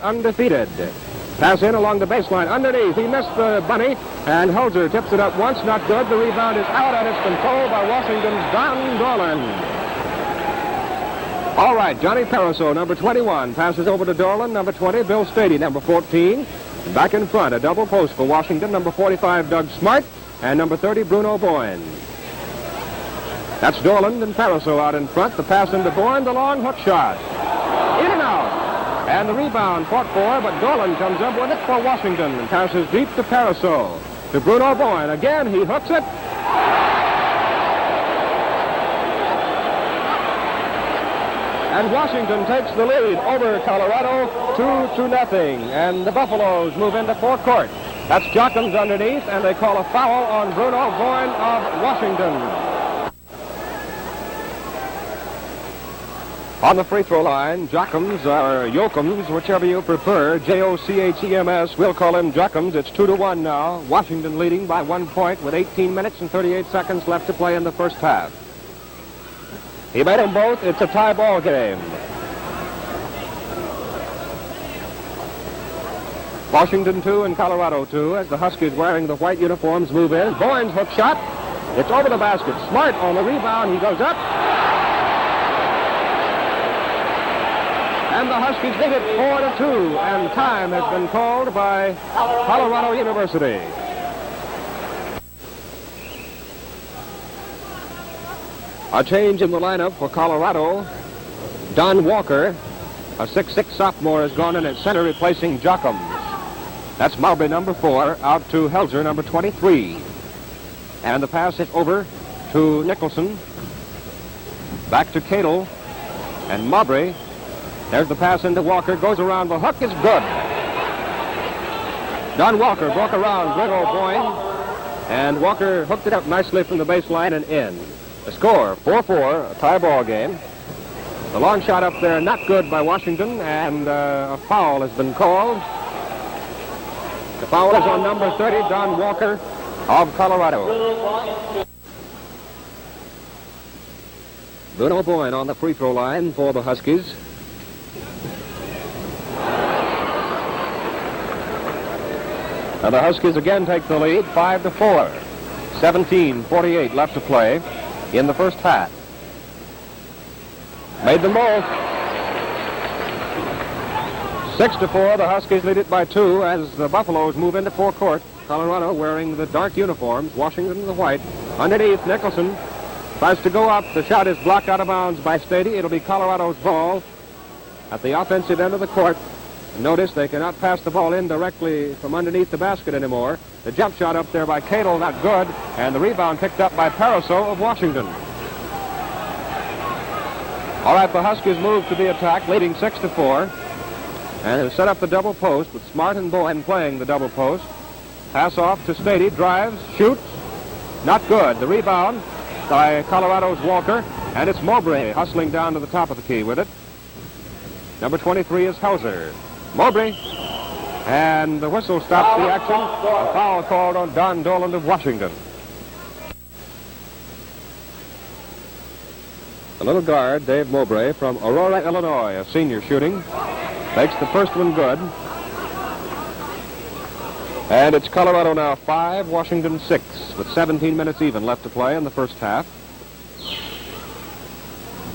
undefeated. Pass in along the baseline. Underneath, he missed the bunny, and Hulzer tips it up once, not good. The rebound is out, and it's controlled by Washington's Don Dolan. All right, Johnny Pariseau, number 21, passes over to Dolan, number 20, Bill Stady, number 14. Back in front, a double post for Washington, number 45, Doug Smart, and number 30, Bruno Boyne. That's Dolan and Pariseau out in front. The pass into Boyne, the long hook shot. In and out. And the rebound fought for, but Dolan comes up with it for Washington and passes deep to Pariseau. To Bruno Boyne. Again, he hooks it. And Washington takes the lead over Colorado 2-0. And the Buffaloes move into forecourt. That's Jockums underneath, and they call a foul on Bruno Boyne of Washington. On the free throw line, Jockums, or Yokums, whichever you prefer, Jochems, we'll call him Jockums. It's 2-1 now. Washington leading by 1 point with 18 minutes and 38 seconds left to play in the first half. He made them both. It's a tie ball game. Washington 2 and Colorado 2 as the Huskies wearing the white uniforms move in. Boyne's hook shot. It's over the basket. Smart on the rebound. He goes up. And the Huskies lead it 4-2, and time has been called by Colorado University. A change in the lineup for Colorado. Don Walker, a 6'6 sophomore, has gone in at center, replacing Jockums. That's Mowbray, number 4, out to Helzer, number 23. And the pass is over to Nicholson. Back to Cadle and Mowbray. There's the pass into Walker, goes around, the hook is good. Don Walker broke around Bruno Boyne, and Walker hooked it up nicely from the baseline and in. The score, 4-4, a tie ball game. The long shot up there, not good by Washington, and a foul has been called. The foul is on number 30, Don Walker of Colorado. Bruno Boyne on the free throw line for the Huskies. And the Huskies again take the lead, 5-4. 17:48 left to play in the first half. Made them both. 6-4, the Huskies lead it by 2 as the Buffaloes move into forecourt. Colorado wearing the dark uniforms, Washington the white. Underneath, Nicholson tries to go up. The shot is blocked out of bounds by Stady. It'll be Colorado's ball at the offensive end of the court. Notice they cannot pass the ball in directly from underneath the basket anymore. The jump shot up there by Cadle, not good, and the rebound picked up by Pariseau of Washington. All right, the Huskies move to the attack, leading 6-4, and have set up the double post with Smart and Boyne playing the double post. Pass off to Stady, drives, shoots, not good. The rebound by Colorado's Walker, and it's Mowbray hustling down to the top of the key with it. Number 23 is Helzer. Mowbray, and the whistle stops the action. A foul called on Don Dolan of Washington. The little guard, Dave Mowbray, from Aurora, Illinois, a senior shooting, makes the first one good. And it's Colorado now 5, Washington 6, with 17 minutes even left to play in the first half.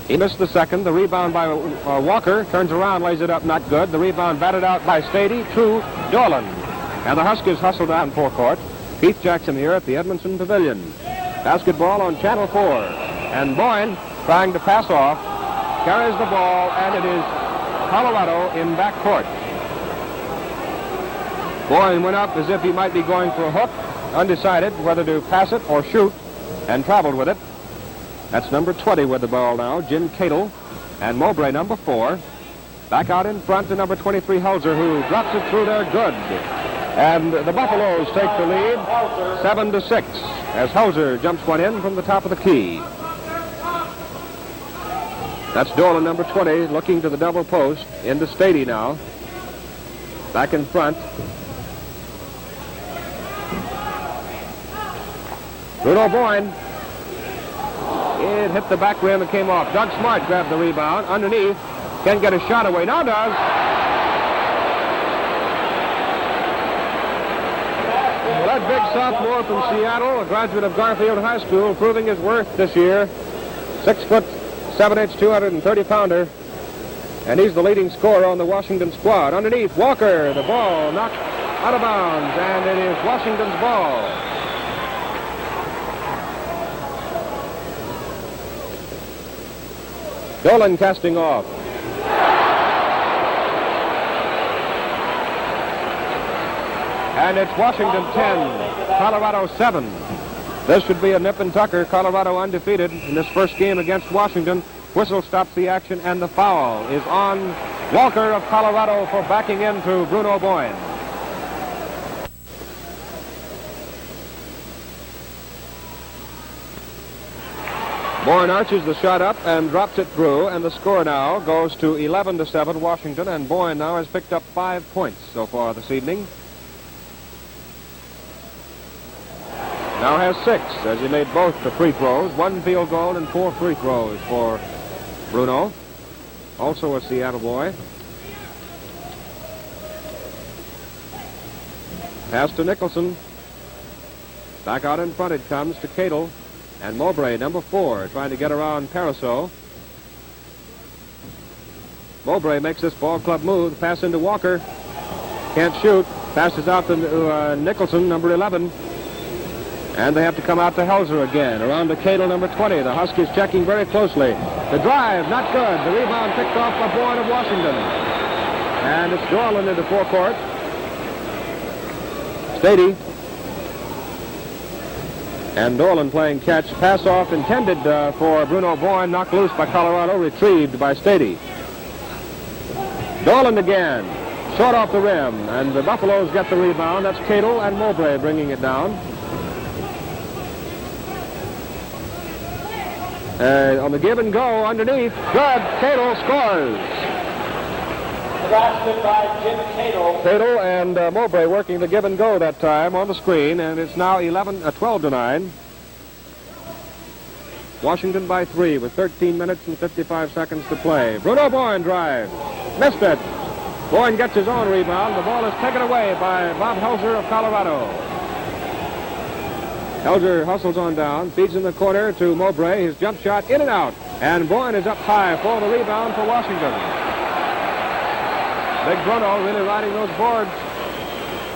He missed the second. The rebound by Walker. Turns around, lays it up, not good. The rebound batted out by Stady to Dolan. And the Huskies hustle down forecourt. Keith Jackson here at the Edmundson Pavilion. Basketball on Channel 4. And Boyne trying to pass off. Carries the ball, and it is Colorado in backcourt. Boyne went up as if he might be going for a hook. Undecided whether to pass it or shoot, and traveled with it. That's number 20 with the ball now, Jim Cadle, and Mowbray, number 4. Back out in front to number 23, Helzer, who drops it through there good. And the Buffaloes take the lead, 7-6, as Helzer jumps one in from the top of the key. That's Dolan, number 20, looking to the double post, into Stady now. Back in front. Bruno Boyne. It hit the back rim and came off. Doug Smart grabbed the rebound. Underneath. Can't get a shot away. Now does. Good big sophomore from Seattle, a graduate of Garfield High School, proving his worth this year. 6 foot 7 inch, 230 pounder. And he's the leading scorer on the Washington squad. Underneath, Walker, the ball knocked out of bounds, and it is Washington's ball. Dolan casting off. And it's Washington 10, Colorado 7. This should be a nip and tucker. Colorado undefeated in this first game against Washington. Whistle stops the action, and the foul is on Walker of Colorado for backing into Bruno Boyne. Boyne arches the shot up and drops it through, and the score now goes to 11-7 Washington, and Boyne now has picked up 5 points so far this evening. Now has 6, as he made both the free throws, 1 field goal and 4 free throws for Bruno, also a Seattle boy. Pass to Nicholson. Back out in front it comes to Cadle. And Mowbray, number 4, trying to get around Pariseau. Mowbray makes this ball club move. Pass into Walker. Can't shoot. Passes out to Nicholson, number 11. And they have to come out to Helzer again. Around to Cadle, number 20. The Huskies checking very closely. The drive, not good. The rebound picked off by Boyne of Washington. And it's Dorland into forecourt. Stady. And Dorland playing catch. Pass off intended for Bruno Boyne. Knocked loose by Colorado. Retrieved by Stady. Dorland again. Short off the rim. And the Buffaloes get the rebound. That's Cadle and Mowbray bringing it down. On the give and go underneath. Good. Cadle scores. Basket by Jim Cadle. Cadle and Mowbray working the give and go that time on the screen, and it's now 12-9. Washington by 3 with 13 minutes and 55 seconds to play. Bruno Boyne drives. Missed it. Boyne gets his own rebound. The ball is taken away by Bob Helzer of Colorado. Helzer hustles on down, feeds in the corner to Mowbray. His jump shot in and out. And Boyne is up high for the rebound for Washington. Big Bruno really riding those boards.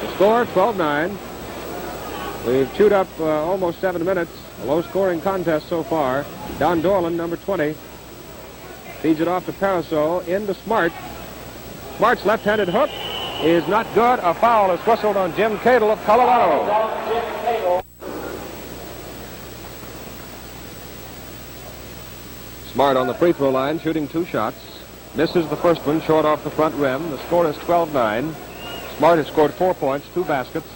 The score, 12-9. We've chewed up almost 7 minutes. A low-scoring contest so far. Don Dorland, number 20. Feeds it off to Pariseau. Into Smart. Smart's left-handed hook is not good. A foul is whistled on Jim Cadle of Colorado. Smart on the free throw line, shooting 2 shots. Misses the first one, short off the front rim. The score is 12-9. Smart has scored 4 points, 2 baskets.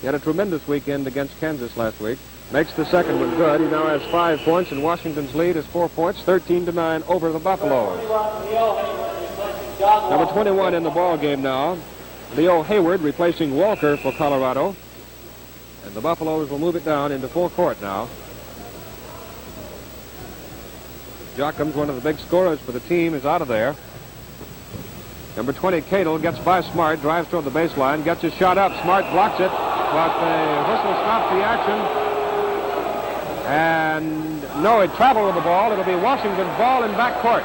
He had a tremendous weekend against Kansas last week. Makes the second one good. He now has 5 points, and Washington's lead is 4 points, 13-9 over the Buffaloes. Number 21 in the ball game now. Leo Hayward replacing Walker for Colorado. And the Buffaloes will move it down into full court now. Jockham's, one of the big scorers for the team, is out of there. Number 20, Cadle, gets by Smart, drives toward the baseline, gets his shot up. Smart blocks it, but the whistle stops the action. And no, it traveled with the ball. It'll be Washington's ball in backcourt.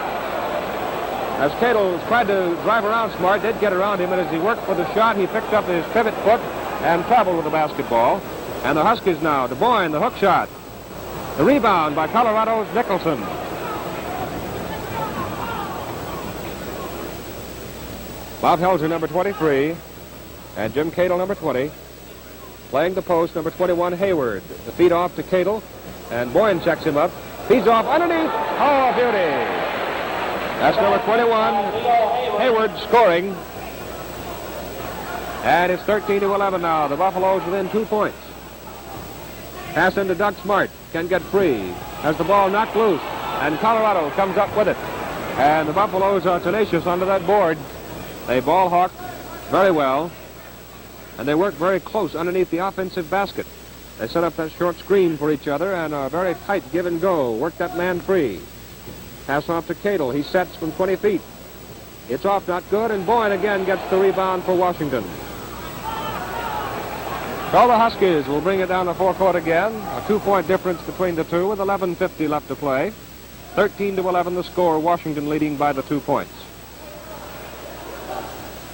As Cadle tried to drive around Smart, did get around him, and as he worked for the shot, he picked up his pivot foot and traveled with the basketball. And the Huskies now, to Boyne, the hook shot. The rebound by Colorado's Nicholson. Bob Helzer, number 23, and Jim Cadle, number 20. Playing the post, number 21, Hayward. The feed off to Cadle, and Boyne checks him up. Feeds off underneath. Oh, beauty. That's number 21, Hayward, scoring. And it's 13-11 now. The Buffaloes within 2 points. Pass into Doug Smart. Can get free. Has the ball knocked loose, and Colorado comes up with it. And the Buffaloes are tenacious under that board. They ball hawk very well, and they work very close underneath the offensive basket. They set up that short screen for each other and a very tight give and go. Work that man free. Pass off to Cadle. He sets from 20 feet. It's off, not good, and Boyne again gets the rebound for Washington. So the Huskies will bring it down the forecourt again. A 2-point difference between the two with 11:50 left to play. 13-11 the score, Washington leading by the 2 points.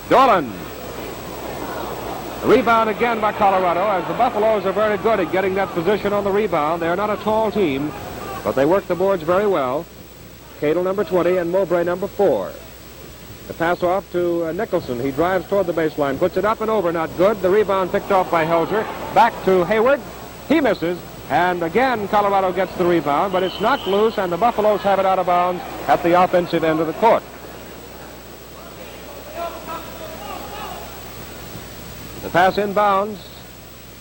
Dolan. The rebound again by Colorado, as the Buffaloes are very good at getting that position on the rebound. They're not a tall team, but they work the boards very well. Cadle, number 20, and Mowbray, number 4. The pass off to Nicholson. He drives toward the baseline, puts it up and over, not good. The rebound picked off by Helzer. Back to Hayward. He misses, and again Colorado gets the rebound, but it's knocked loose, and the Buffaloes have it out of bounds at the offensive end of the court. The pass inbounds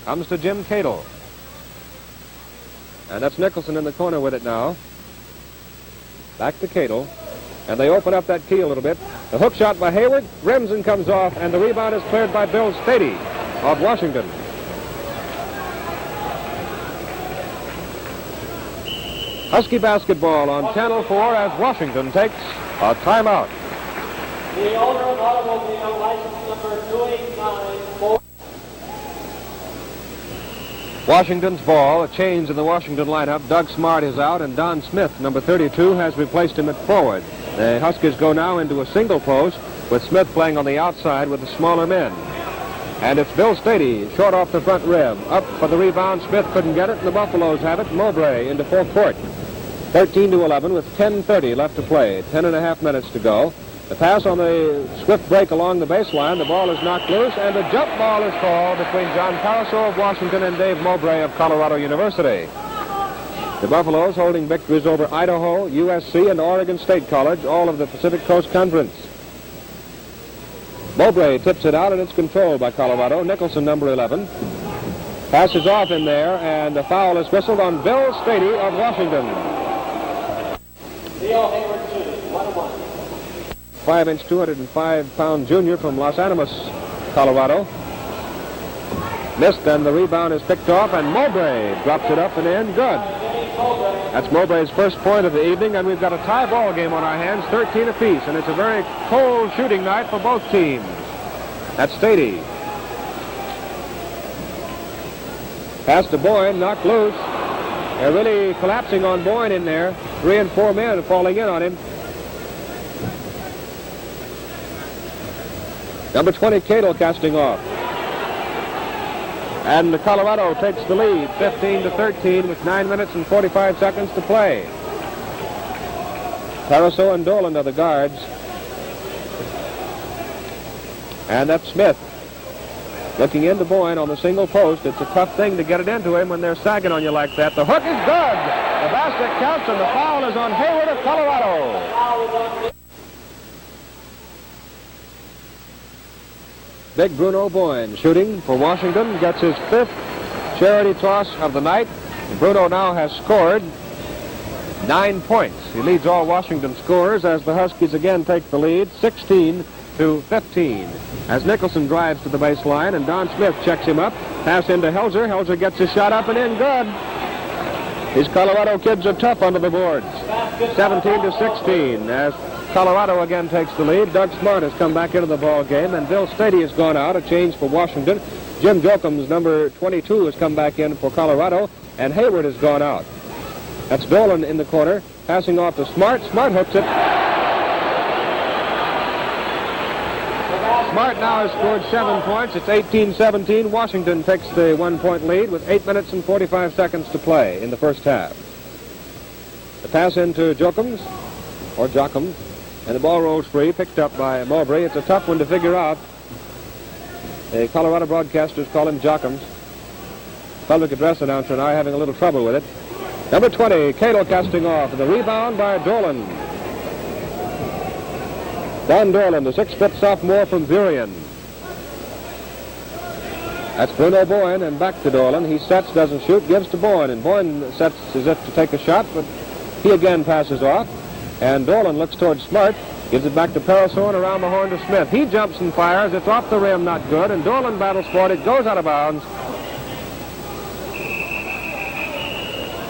comes to Jim Cadle. And that's Nicholson in the corner with it now. Back to Cadle. And they open up that key a little bit. The hook shot by Hayward, rims and comes off, and the rebound is cleared by Bill Stady of Washington. Husky basketball on Channel 4 as Washington takes a timeout. The owner of automobile license number 2894. Washington's ball, a change in the Washington lineup. Doug Smart is out, and Don Smith, number 32, has replaced him at forward. The Huskies go now into a single post, with Smith playing on the outside with the smaller men. And it's Bill Stady, short off the front rim. Up for the rebound, Smith couldn't get it, and the Buffaloes have it. Mowbray into full court. 13-11 with 10:30 left to play. 10.5 minutes to go. The pass on the swift break along the baseline. The ball is knocked loose, and a jump ball is called between John Paraso of Washington and Dave Mowbray of Colorado University. The Buffaloes holding victories over Idaho, USC, and Oregon State College, all of the Pacific Coast Conference. Mowbray tips it out, and it's controlled by Colorado. Nicholson, number 11. Passes off in there, and a foul is whistled on Bill Stady of Washington. Leo Hayward shooting, 1-1. 5-inch, 205-pound junior from Los Animas, Colorado. Missed, and the rebound is picked off, and Mowbray drops it up and in. Good. That's Mowbray's first point of the evening, and we've got a tie ball game on our hands, 13 apiece, and it's a very cold shooting night for both teams. That's Stady. Pass to Boyne, knocked loose. They're really collapsing on Boyne in there. 3 and 4 men falling in on him. Number 20, Cadle, casting off. And Colorado takes the lead, 15-13, with 9 minutes and 45 seconds to play. Paraso and Dolan are the guards. And that's Smith. Looking into Boyne on the single post. It's a tough thing to get it into him when they're sagging on you like that. The hook is good. The basket counts, and the foul is on Hayward of Colorado. Big Bruno Boyne shooting for Washington. Gets his 5th charity toss of the night. Bruno now has scored 9 points. He leads all Washington scorers as the Huskies again take the lead, 16-15. As Nicholson drives to the baseline, and Don Smith checks him up. Pass into Helzer. Helzer gets his shot up and in. Good. These Colorado kids are tough under the boards. 17-16 as Colorado again takes the lead. Doug Smart has come back into the ball game, and Bill Stady has gone out, a change for Washington. Jim Jokums, number 22, has come back in for Colorado, and Hayward has gone out. That's Dolan in the corner, passing off to Smart. Smart hooks it. Smart now has scored 7 points. It's 18-17. Washington takes the 1-point lead with 8 minutes and 45 seconds to play in the first half. The pass into Jokums, or Jockum, and the ball rolls free, picked up by Mowbray. It's a tough one to figure out. The Colorado broadcasters call him Jockums. Public address announcer and I are having a little trouble with it. Number 20, Cadle casting off. The rebound by Dolan. Don Dolan, the 6-foot sophomore from Burien. That's Bruno Boyne, and back to Dolan. He sets, doesn't shoot, gives to Boyne, and Boyne sets as if to take a shot, but he again passes off. And Dolan looks towards Smart, gives it back to Paraso and around the horn to Smith. He jumps and fires. It's off the rim, not good, and Dolan battles for it. It goes out of bounds.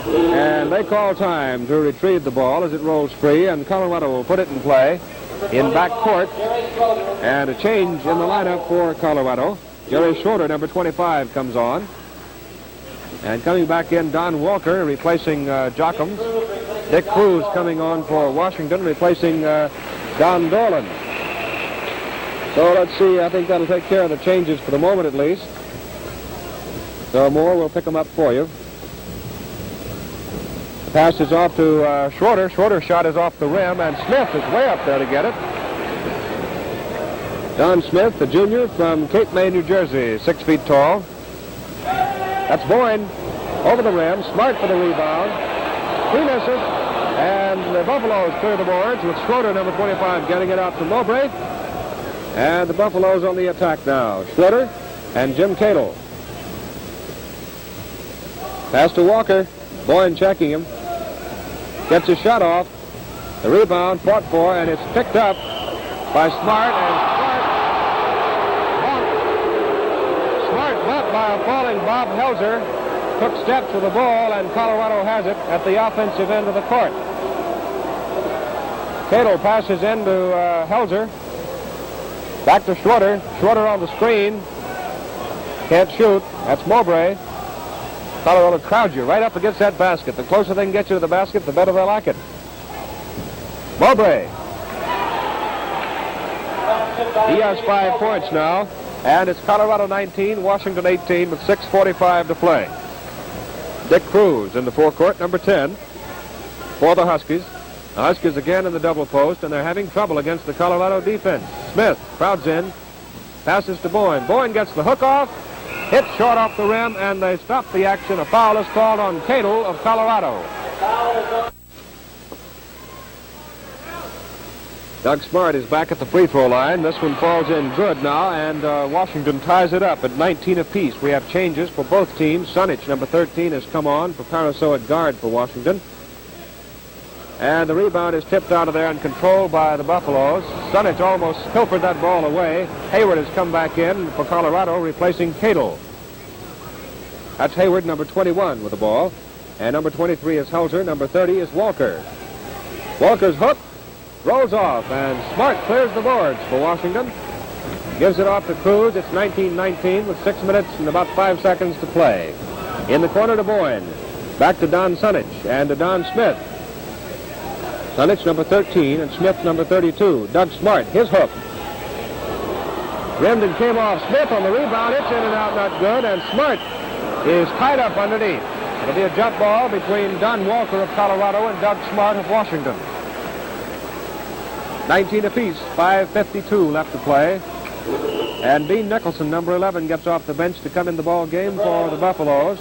And they call time to retrieve the ball as it rolls free, and Colorado will put it in play in back court. And a change in the lineup for Colorado. Jerry Schroeder, number 25, comes on. And coming back in, Don Walker, replacing Jochums. Dick Cruz coming on for Washington, replacing Don Dorland. So let's see, I think that'll take care of the changes for the moment at least. So more, we'll pick them up for you. The pass is off to Schroeder. Schroeder's shot is off the rim, and Smith is way up there to get it. Don Smith, the junior from Cape May, New Jersey, 6 feet tall. That's Boyne over the rim. Smart for the rebound. He misses. And the Buffaloes clear the boards with Schroeder, number 25, getting it out to Mowbray. And the Buffaloes on the attack now. Schroeder and Jim Cadle. Pass to Walker. Boyne checking him. Gets his shot off. The rebound fought for, and it's picked up by Smart. And Smart went by a falling Bob Helzer. Took steps with the ball, and Colorado has it at the offensive end of the court. Cadle passes into Helzer. Back to Schroeder. Schroeder on the screen. Can't shoot. That's Mowbray. Colorado crowds you right up against that basket. The closer they can get you to the basket, the better they like it. Mowbray. He has 5 points now. And it's Colorado 19, Washington 18 with 6:45 to play. Dick Cruz in the forecourt, number 10, for the Huskies. The Huskies again in the double post, and they're having trouble against the Colorado defense. Smith crowds in, passes to Boyne. Boyne gets the hook off, hits short off the rim, and they stop the action. A foul is called on Cadle of Colorado. Doug Smart is back at the free throw line. This one falls in good now, and Washington ties it up at 19 apiece. We have changes for both teams. Sunic, number 13, has come on for Pariseau at guard for Washington. And the rebound is tipped out of there and controlled by the Buffaloes. Sunic almost pilfered that ball away. Hayward has come back in for Colorado, replacing Cadle. That's Hayward, number 21, with the ball. And number 23 is Helzer. Number 30 is Walker. Walker's hook rolls off, and Smart clears the boards for Washington. Gives it off to Cruz. It's 19-19 with 6 minutes and about 5 seconds to play. In the corner to Boyne. Back to Don Sunic and to Don Smith. Sunic, number 13, and Smith, number 32. Doug Smart, his hook. Rimmed and came off. Smith on the rebound. It's in and out, not good, and Smart is tied up underneath. It'll be a jump ball between Don Walker of Colorado and Doug Smart of Washington. 19 apiece, 5:52 left to play. And Dean Nicholson, number 11, gets off the bench to come in the ball game for the Buffaloes.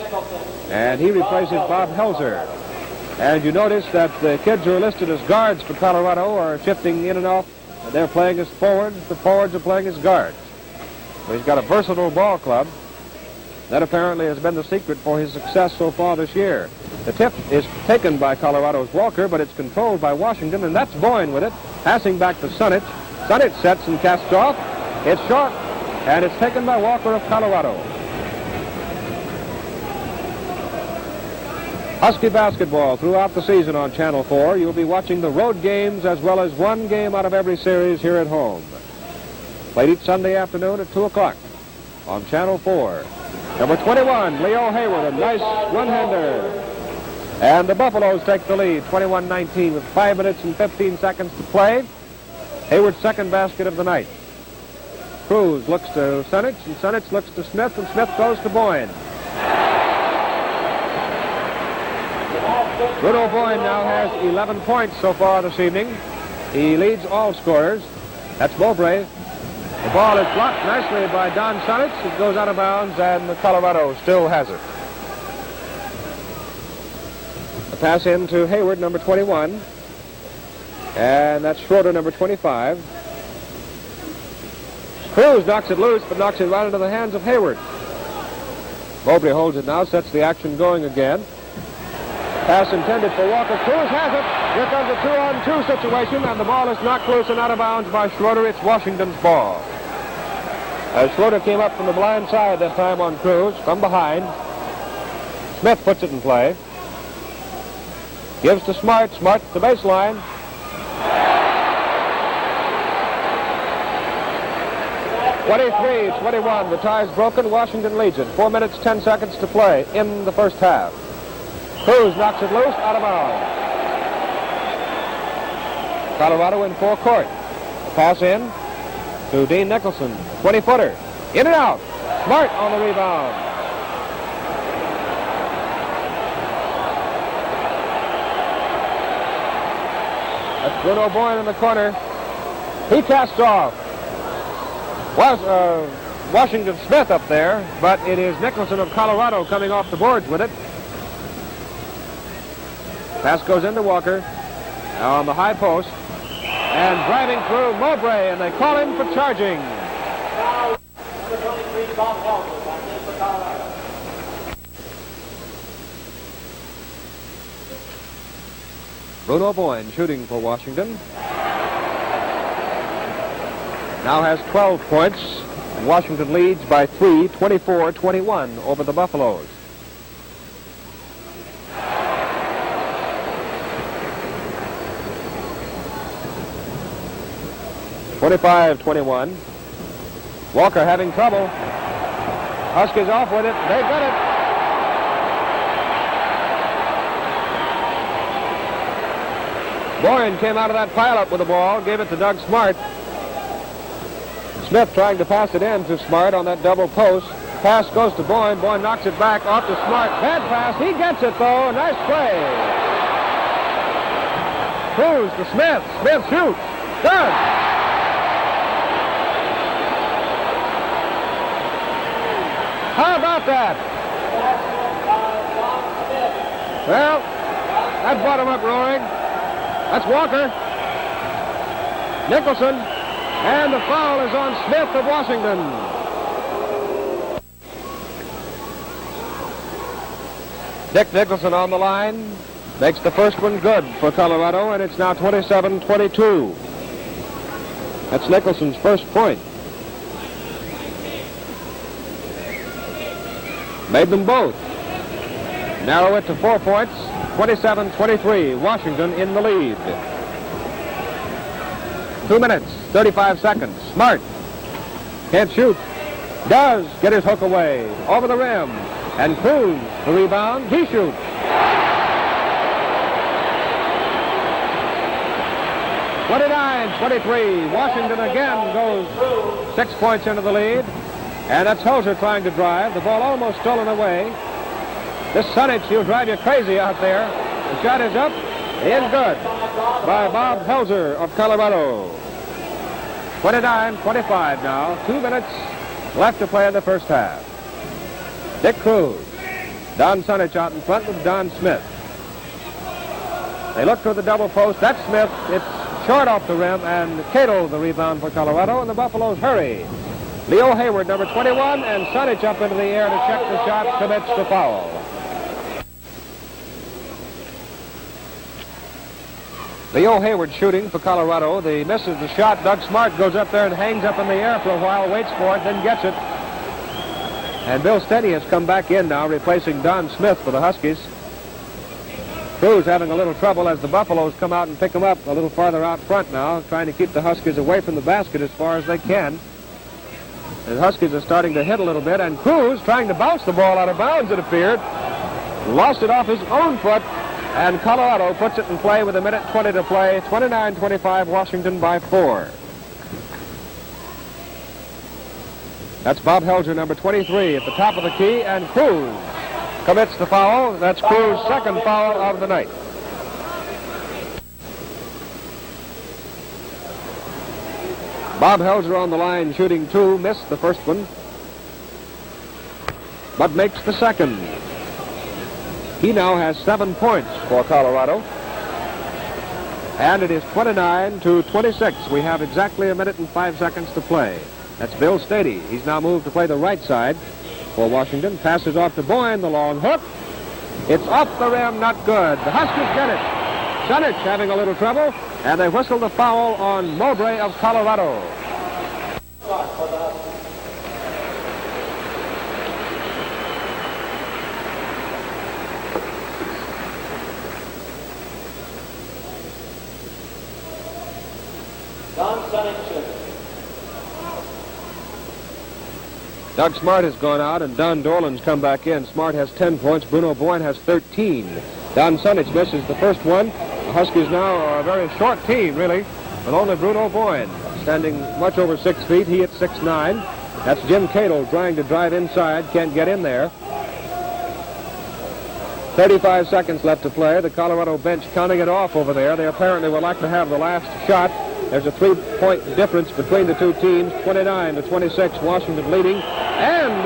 And he replaces Bob Helzer. And you notice that the kids who are listed as guards for Colorado are shifting in and off. They're playing as forwards. The forwards are playing as guards. So he's got a versatile ball club. That apparently has been the secret for his success so far this year. The tip is taken by Colorado's Walker, but it's controlled by Washington, and that's Boyne with it. Passing back to Sunic. Sunic sets and casts off. It's short, and it's taken by Walker of Colorado. Husky basketball throughout the season on Channel 4. You'll be watching the road games as well as one game out of every series here at home. Played each Sunday afternoon at 2 o'clock on Channel 4. Number 21, Leo Hayward, a nice one-hander. And the Buffaloes take the lead, 21-19 with 5 minutes and 15 seconds to play. Hayward's second basket of the night. Cruz looks to Sunic, and Sunic looks to Smith, and Smith goes to Boyne. Bruno Boyne now has 11 points so far this evening. He leads all scorers. That's Mowbray. The ball is blocked nicely by Don Sunic. It goes out of bounds, and Colorado still has it. The pass in to Hayward, number 21. And that's Schroeder, number 25. Cruz knocks it loose, but knocks it right into the hands of Hayward. Mowbray holds it now, sets the action going again. Pass intended for Walker. Cruz has it. Here comes a 2-on-2 situation, and the ball is knocked loose and out of bounds by Schroeder. It's Washington's ball. As Schroeder came up from the blind side this time on Cruz, from behind. Smith puts it in play. Gives to Smart. Smart to the baseline. 23-21. The tie's broken. Washington leads it. 4 minutes, 10 seconds to play in the first half. Cruz knocks it loose, out of bounds. Colorado in full court. The pass in to Dean Nicholson. 20-footer. In and out. Smart on the rebound. That's Bruno Boyne in the corner. He casts off. Washington Smith up there, but it is Nicholson of Colorado coming off the boards with it. Pass goes into Walker on the high post, and driving through Mowbray, and they call him for charging. Now, number 23, Bob Helmer, back in for Colorado. Bruno Boyne shooting for Washington. Now has 12 points, and Washington leads by 3, 24-21 over the Buffaloes. (25-21). Walker having trouble. Huskies off with it. They got it. Boyne came out of that pileup with the ball, gave it to Doug Smart. Smith trying to pass it in to Smart on that double post. Pass goes to Boyne. Boyne knocks it back off to Smart. Bad pass. He gets it, though. Nice play. Cruz to Smith. Smith shoots. Good. How about that? Well, that brought him up roaring. That's Walker. Nicholson. And the foul is on Smith of Washington. Dick Nicholson on the line. Makes the first one good for Colorado, and it's now 27-22. That's Nicholson's first point. Made them both. Narrow it to 4 points. 27-23. Washington in the lead. 2 minutes, 35 seconds. Smart. Can't shoot. Does get his hook away. Over the rim. And Cruz, the rebound. He shoots. (29-23). Washington again goes 6 points into the lead. And that's Holzer trying to drive. The ball almost stolen away. This Sunich, he'll drive you crazy out there. The shot is up. In good by Bob Helzer of Colorado. 29-25 now. 2 minutes left to play in the first half. Dick Cruz. Don Sunich out in front with Don Smith. They look for the double post. That's Smith. It's short off the rim, and Cato the rebound for Colorado, and the Buffaloes hurry. Leo Hayward, number 21, and Sunich up into the air to check the shot, commits the foul. Leo Hayward shooting for Colorado. He misses the shot. Doug Smart goes up there and hangs up in the air for a while, waits for it, then gets it. And Bill Steady has come back in now, replacing Don Smith for the Huskies. Cruz having a little trouble as the Buffaloes come out and pick him up a little farther out front now, trying to keep the Huskies away from the basket as far as they can. The Huskies are starting to hit a little bit, and Cruz trying to bounce the ball out of bounds, it appeared. Lost it off his own foot. And Colorado puts it in play with 1:20 to play. 29-25, Washington by 4. That's Bob Helzer, number 23, at the top of the key, and Cruz commits the foul. That's Cruz's second foul of the night. Bob Helzer on the line, shooting 2, missed the first one, but makes the second. He now has 7 points for Colorado. And it is 29-26. We have exactly 1 minute and 5 seconds to play. That's Bill Stady. He's now moved to play the right side for Washington. Passes off to Boyne, the long hook. It's off the rim, not good. The Huskies get it. Sunich having a little trouble, and they whistle the foul on Mowbray of Colorado. Doug Smart has gone out, and Don Dolan's come back in. Smart has 10 points. Bruno Boyne has 13. Don Sunich misses the first one. The Huskies now are a very short team, really, with only Bruno Boyne standing much over 6 feet. He at 6'9". That's Jim Cadle trying to drive inside. Can't get in there. 35 seconds left to play. The Colorado bench counting it off over there. They apparently would like to have the last shot. There's a 3-point difference between the two teams, 29-26, Washington leading. And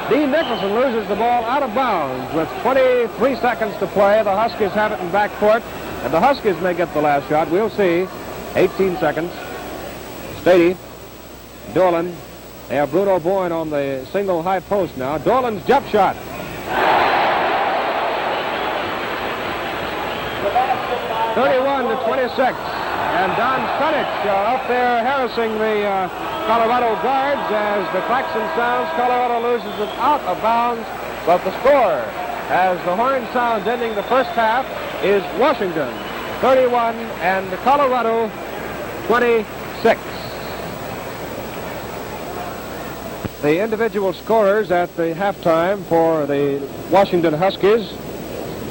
Dean Nicholson loses the ball out of bounds with 23 seconds to play. The Huskies have it in backcourt, and the Huskies may get the last shot. We'll see. 18 seconds. Stady, Dolan. They have Bruno Boyne on the single high post now. Dolan's jump shot. 31-26. And Don Sunich up there harassing the Colorado guards as the klaxon sounds. Colorado loses it out of bounds, but the score, as the horn sounds ending the first half, is Washington 31 and Colorado 26. The individual scorers at the halftime for the Washington Huskies: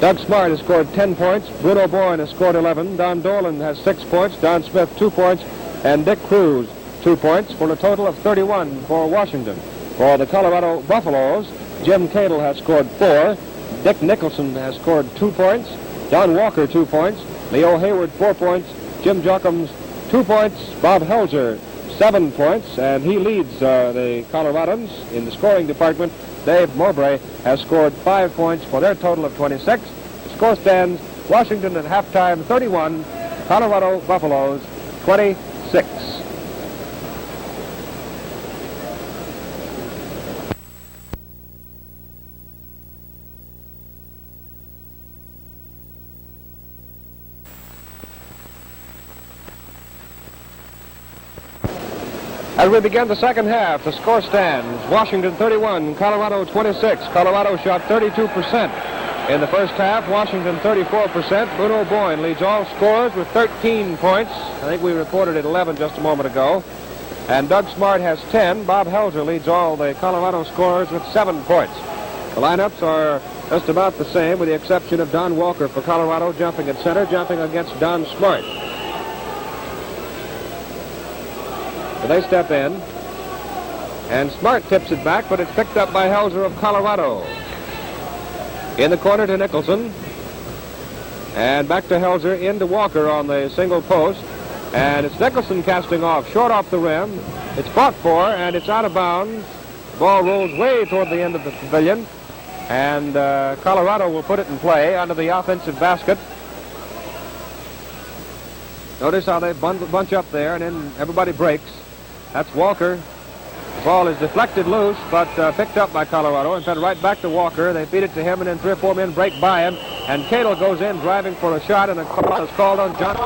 Doug Smart has scored 10 points. Bruno Boyne has scored 11. Don Dolan has 6 points. Don Smith, 2 points. And Dick Cruz, 2 points, for a total of 31 for Washington. For the Colorado Buffaloes, Jim Cadle has scored 4. Dick Nicholson has scored 2 points. Don Walker, 2 points. Leo Hayward, 4 points. Jim Jochums, 2 points. Bob Helzer, 7 points. And he leads the Coloradans in the scoring department. Dave Mowbray has scored 5 points for their total of 26. The score stands Washington at halftime 31, Colorado Buffaloes 26. As we begin the second half, the score stands Washington 31, Colorado 26. Colorado shot 32% in the first half, Washington 34%. Bruno Boyne leads all scorers with 13 points. I think we reported at 11 just a moment ago. And Doug Smart has 10. Bob Helzer leads all the Colorado scorers with 7 points. The lineups are just about the same, with the exception of Don Walker for Colorado jumping at center, jumping against Don Smart. So they step in, and Smart tips it back, but it's picked up by Helzer of Colorado. In the corner to Nicholson, and back to Helzer, into Walker on the single post, and it's Nicholson casting off, short off the rim. It's fought for, and it's out of bounds. The ball rolls way toward the end of the pavilion, and Colorado will put it in play under the offensive basket. Notice how they bunch up there, and then everybody breaks. That's Walker. The ball is deflected loose, but picked up by Colorado and fed right back to Walker. They feed it to him, and then 3 or 4 men break by him. And Cadle goes in driving for a shot, and a call is called on John.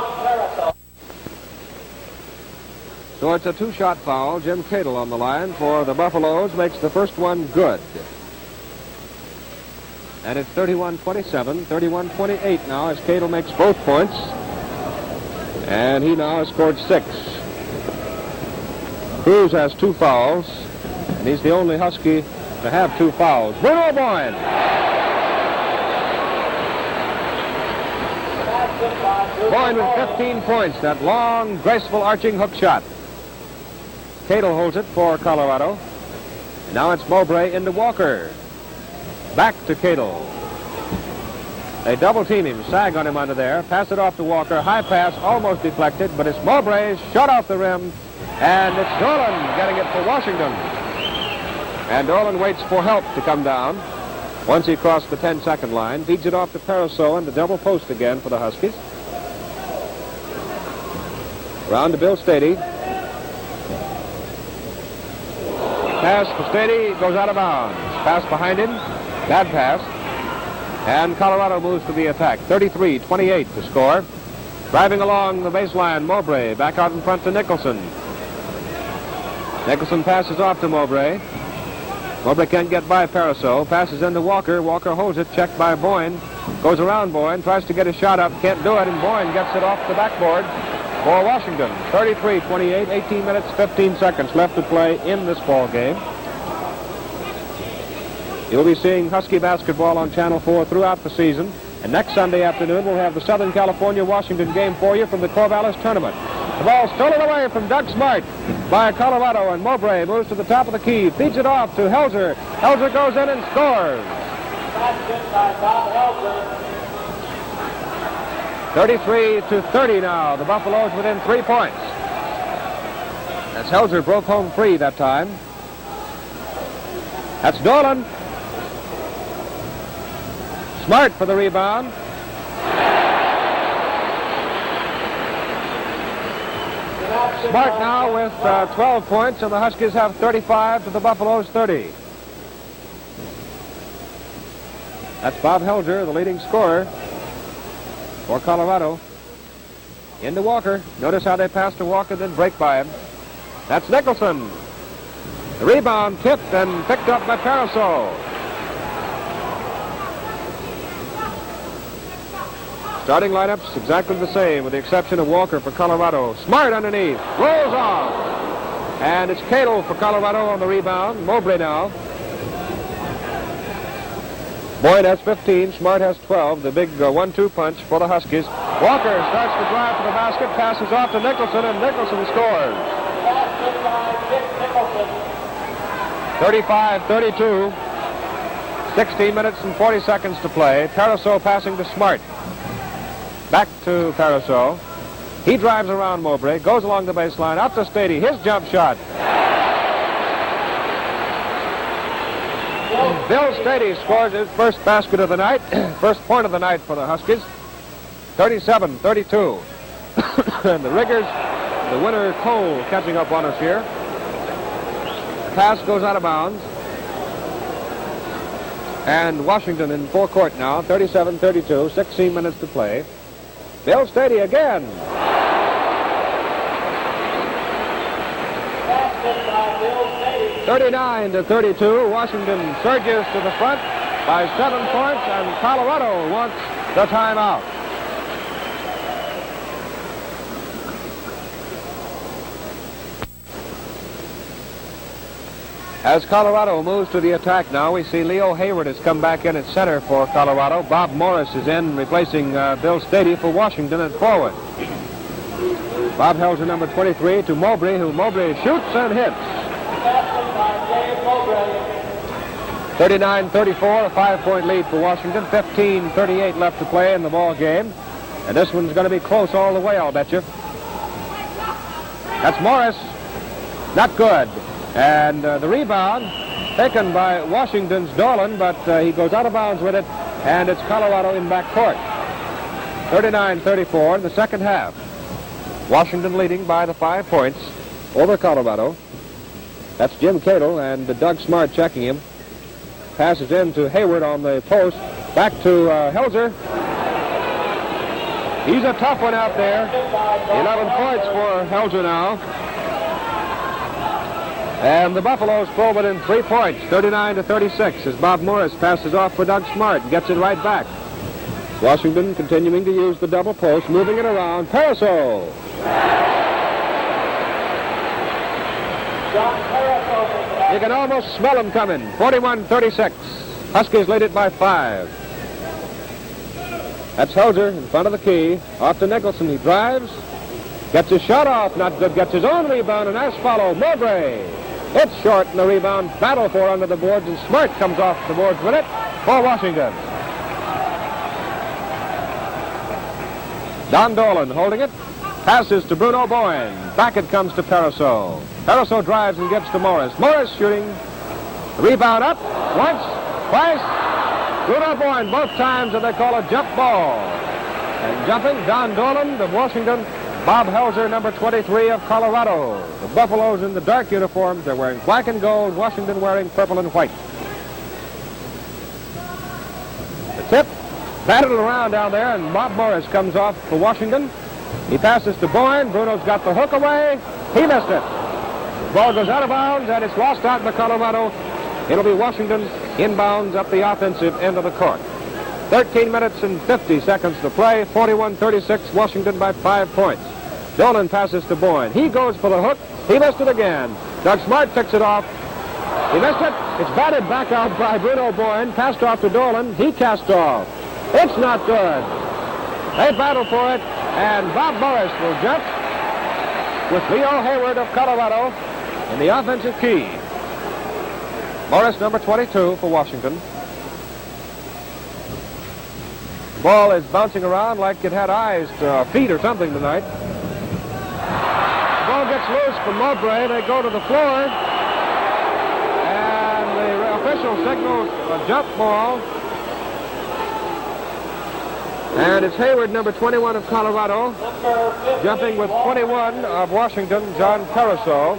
So it's a 2-shot foul. Jim Cadle on the line for the Buffaloes makes the first one good. And it's 31-27, 31-28 now as Cadle makes both points. And he now has scored 6. Cruz has 2 fouls, and he's the only Husky to have 2 fouls. Bruno Boyne. Boyne with 15 points. That long, graceful, arching hook shot. Cadle holds it for Colorado. Now it's Mowbray into Walker. Back to Cadle. They double team him, sag on him under there, pass it off to Walker. High pass, almost deflected, but it's Mowbray's shot off the rim. And it's Dolan getting it for Washington. And Dolan waits for help to come down. Once he crossed the 10-second line, feeds it off to Paraso and the double post again for the Huskies. Round to Bill Stady. Pass for Stady, goes out of bounds. Pass behind him, bad pass. And Colorado moves to the attack. 33-28 to score. Driving along the baseline, Mowbray back out in front to Nicholson. Nicholson passes off to Mowbray. Mowbray can't get by Paraso. Passes into Walker. Walker holds it. Checked by Boyne. Goes around Boyne. Tries to get a shot up. Can't do it. And Boyne gets it off the backboard for Washington. 33-28. 18 minutes, 15 seconds left to play in this ball game. You'll be seeing Husky basketball on Channel 4 throughout the season. And next Sunday afternoon, we'll have the Southern California-Washington game for you from the Corvallis tournament. The ball stolen away from Doug Smart by Colorado, and Mowbray moves to the top of the key, feeds it off to Helzer. Helzer goes in and scores. Basket by Bob Helzer. 33-30 now. The Buffaloes within 3 points. As Helzer broke home free that time. That's Dolan. Smart for the rebound. Smart now with 12 points, and the Huskies have 35 to the Buffaloes 30. That's Bob Helzer, the leading scorer for Colorado. Into Walker. Notice how they pass to Walker, then break by him. That's Nicholson. The rebound tipped and picked up by Parasol. Starting lineups exactly the same, with the exception of Walker for Colorado. Smart underneath, rolls off. And it's Cato for Colorado on the rebound. Mowbray now. Boyd has 15, Smart has 12. The big 1-2 punch for the Huskies. Walker starts to drive for the basket, passes off to Nicholson, and Nicholson scores. 35-32. 16 minutes and 40 seconds to play. Parasol passing to Smart. Back to Parasol. He drives around Mowbray, goes along the baseline, up to Stady. His jump shot. Bill Stady scores his first basket of the night, first point of the night for the Huskies. 37-32. And the Riggers, the winner Cole catching up on us here. Pass goes out of bounds. And Washington in full court now, 37-32, 16 minutes to play. Bill Stady again. 39-32. Washington surges to the front by 7 points, and Colorado wants the timeout. As Colorado moves to the attack now, we see Leo Hayward has come back in at center for Colorado. Bob Morris is in, replacing Bill Stady for Washington at forward. Bob Helzer, number 23, to Mowbray, who Mowbray shoots and hits. 39-34, a 5-point lead for Washington. 15-38 left to play in the ball game. And this one's going to be close all the way, I'll bet you. That's Morris. Not good. And the rebound taken by Washington's Dolan, but he goes out of bounds with it, and it's Colorado in backcourt. 39-34 in the second half. Washington leading by the 5 points over Colorado. That's Jim Cato and Doug Smart checking him. Passes in to Hayward on the post. Back to Helzer. He's a tough one out there. 11 points for Helzer now. And the Buffaloes pull within 3 points, 39-36, as Bob Morris passes off for Doug Smart and gets it right back. Washington continuing to use the double post, moving it around. Parasol. You can almost smell him coming. 41-36. Huskies lead it by 5. That's Helzer in front of the key. Off to Nicholson. He drives. Gets his shot off. Not good. Gets his own rebound, and as follow Mowbray. It's short, and the rebound battle for under the boards, and Smart comes off the boards with it for Washington. Don Dolan holding it. Passes to Bruno Boyne. Back it comes to Parasol. Parasol drives and gives to Morris. Morris shooting. Rebound up. Once. Twice. Bruno Boyne both times, and they call a jump ball. And jumping, Don Dolan of Washington. Bob Helzer, number 23 of Colorado. The Buffaloes in the dark uniforms. They're wearing black and gold. Washington wearing purple and white. The tip battled around down there, and Bob Morris comes off for Washington. He passes to Boyne. Bruno's got the hook away. He missed it. The ball goes out of bounds, and it's lost out by Colorado. It'll be Washington inbounds up the offensive end of the court. 13 minutes and 50 seconds to play. 41-36, Washington by 5 points. Dolan passes to Boyne. He goes for the hook. He missed it again. Doug Smart picks it off. He missed it. It's batted back out by Bruno Boyne. Passed off to Dolan. He cast off. It's not good. They battle for it, and Bob Morris will jump with Leo Hayward of Colorado in the offensive key. Morris, number 22 for Washington. The ball is bouncing around like it had eyes, feet or something tonight. The ball gets loose from Mowbray. They go to the floor. And the official signals a jump ball. And it's Hayward, number 21 of Colorado, jumping with 21 of Washington, John Caruso.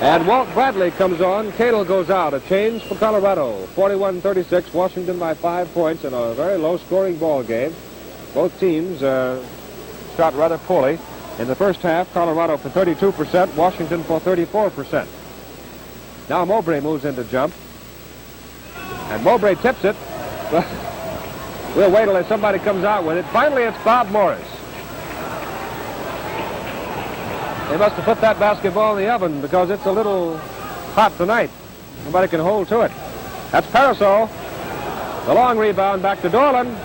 And Walt Bradley comes on. Cadle goes out. A change for Colorado. 41-36, Washington by 5 points in a very low-scoring ball game. Both teams shot rather poorly. In the first half, Colorado for 32%, Washington for 34%. Now Mowbray moves in to jump. And Mowbray tips it. We'll wait till somebody comes out with it. Finally, it's Bob Morris. They must have put that basketball in the oven because it's a little hot tonight. Nobody can hold to it. That's Caruso. The long rebound back to Dolan.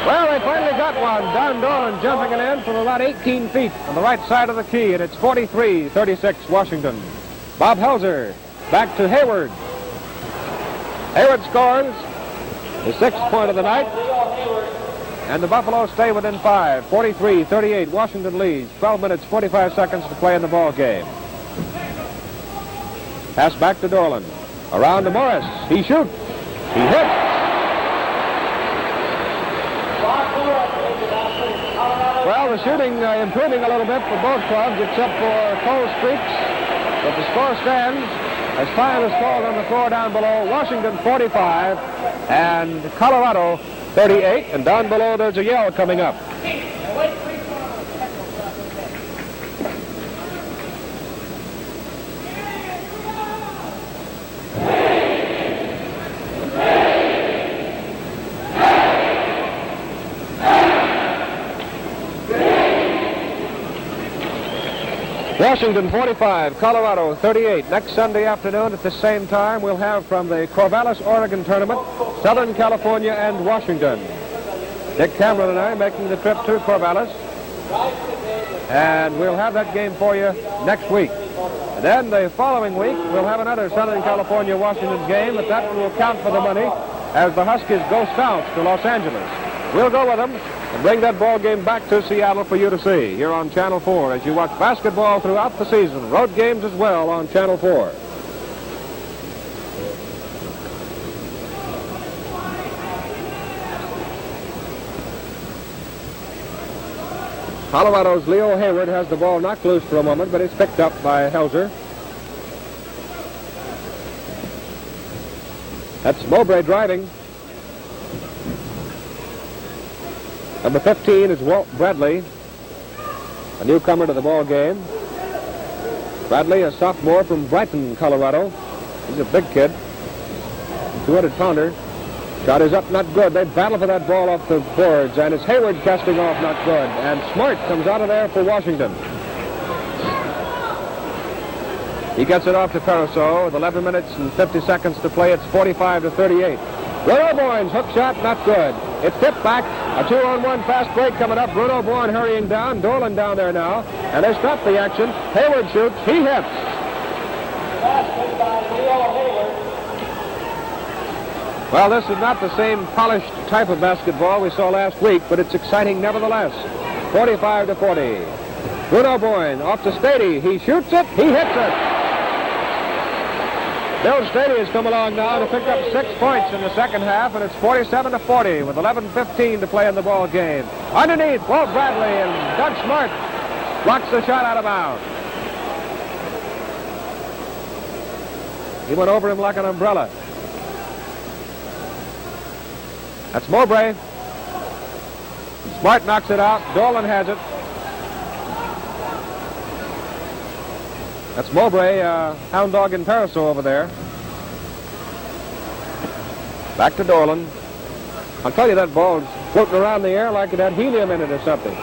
Well, they finally got one. Don Dolan jumping it in from about 18 feet on the right side of the key, and it's 43-36 Washington. Bob Helzer back to Hayward. Hayward scores the 6th point of the night. And the Buffalo stay within 5. 43-38. Washington leads. 12 minutes, 45 seconds to play in the ball game. Pass back to Dolan. Around to Morris. He shoots. He hits. Well, the shooting improving a little bit for both clubs, except for cold streaks. But the score stands as time is called on the floor down below. Washington 45 and Colorado 38, and down below there's a yell coming up. Washington 45, Colorado 38. Next Sunday afternoon at the same time, we'll have from the Corvallis, Oregon tournament, Southern California and Washington. Dick Cameron and I making the trip to Corvallis. And we'll have that game for you next week. And then the following week, we'll have another Southern California-Washington game, but that one will count for the money as the Huskies go south to Los Angeles. We'll go with them and bring that ball game back to Seattle for you to see here on Channel 4 as you watch basketball throughout the season. Road games as well on Channel 4. Colorado's Leo Hayward has the ball knocked loose for a moment, but it's picked up by Helzer. That's Mowbray driving. Number 15 is Walt Bradley, a newcomer to the ball game. Bradley, a sophomore from Brighton, Colorado. He's a big kid, 200-pounder. Shot is up, not good. They battle for that ball off the boards, and it's Hayward casting off, not good. And Smart comes out of there for Washington. He gets it off to Caruso with 11 minutes and 50 seconds to play. It's 45-38. Bruno Boyne's hook shot, not good. It's tipped back. A 2-on-1 fast break coming up. Bruno Boyne hurrying down. Dolan down there now. And they stop the action. Hayward shoots. He hits. Well, this is not the same polished type of basketball we saw last week, but it's exciting nevertheless. 45-40. Bruno Boyne off to Stady. He shoots it. He hits it. Bill Stady has come along now to pick up 6 points in the second half, and it's 47-40 with 11:15 to play in the ball game. Underneath, Walt Bradley and Doug Smart blocks the shot out of bounds. He went over him like an umbrella. That's Mowbray. Smart knocks it out. Dolan has it. That's Mowbray, hound dog and Caruso over there. Back to Dolan. I'll tell you, that ball's floating around the air like it had helium in it or something.